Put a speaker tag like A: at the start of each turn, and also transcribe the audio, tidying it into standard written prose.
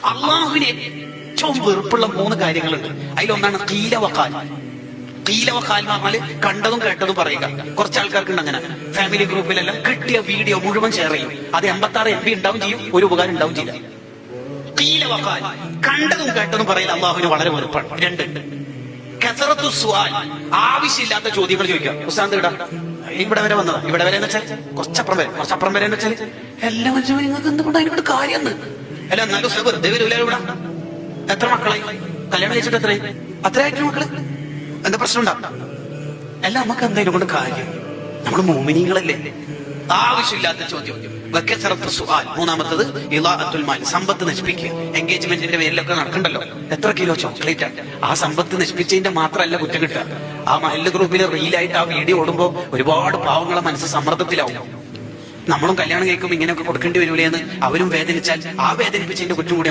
A: അള്ളാഹുവിന് ഏറ്റവും വെറുപ്പുള്ള 3 കാര്യങ്ങളുണ്ട്. അതിലൊന്നാണ് ഖീല വഖാൽ. ഖീല വഖാൽ എന്ന് പറഞ്ഞാല് കണ്ടതും കേട്ടതും പറയുക. കുറച്ച് ആൾക്കാർക്കുണ്ട് അങ്ങനെ. ഫാമിലി ഗ്രൂപ്പിലെല്ലാം കിട്ടിയ വീഡിയോ മുഴുവൻ ഷെയർ ചെയ്യും. അത് 86 MB ഉണ്ടാവും ചെയ്യും, ഒരു ഉപകാരം ഉണ്ടാവും ചെയ്യില്ല. ഖീല വഖാൽ, കണ്ടതും കേട്ടതും പറയില്ല, അള്ളാഹുവിന് വളരെ വെറുപ്പാണ്. 2, കസറത്തു സുആൽ, ആവശ്യമില്ലാത്ത ചോദ്യങ്ങൾ ചോദിക്കുക. ഉസ്താദ് ഇടാ ഇവിടെ വരെ വന്നതാ, ഇവിടെ വരെ എന്ന് വെച്ചാൽ കുറച്ചപ്പുറം വരെ എന്ന് വെച്ചാൽ എല്ലാ മനുഷ്യരും നിങ്ങൾക്ക് എന്തുകൊണ്ട് അതിനോട് കാര്യം അല്ല. എന്നാലും വെറുതെ വരൂല. ഇവിടെ എത്ര മക്കളായി? കല്യാണം കഴിച്ചിട്ട് അത്രയായിട്ട് മക്കള്? എന്താ പ്രശ്നം ഉണ്ടാവും? എല്ലാം നമുക്ക് എന്തായാലും കൊണ്ട് കാര്യം. നമ്മൾ മോമിനികളല്ലേ. ആവശ്യമില്ലാത്ത ചോദ്യം. മൂന്നാമത്തത് ഇളാഅത്തുൽ മാൽ, സമ്പത്ത് നശിപ്പിക്കുക. എൻഗേജ്മെന്റിന്റെ പേരിലൊക്കെ നടക്കണ്ടല്ലോ, എത്ര കിലോ ചോക്ലേറ്റ്. ആ സമ്പത്ത് നശിപ്പിച്ചതിന്റെ മാത്രമല്ല കുറ്റം കിട്ടുക. ആ മഹല്ല് ഗ്രൂപ്പിൽ റീലായിട്ട് ആ വീഡിയോ ഓടുമ്പോ ഒരുപാട് പാവങ്ങളെ മനസ്സ് സമ്മർദ്ദത്തിലാവും. നമ്മളും കല്യാണം കഴിക്കുമ്പോൾ ഇങ്ങനെയൊക്കെ കൊടുക്കേണ്ടി വരൂലേ എന്ന് അവരും വേദനിച്ചാൽ ആ വേദനിപ്പിച്ചതിന്റെ കുറ്റം കൂടി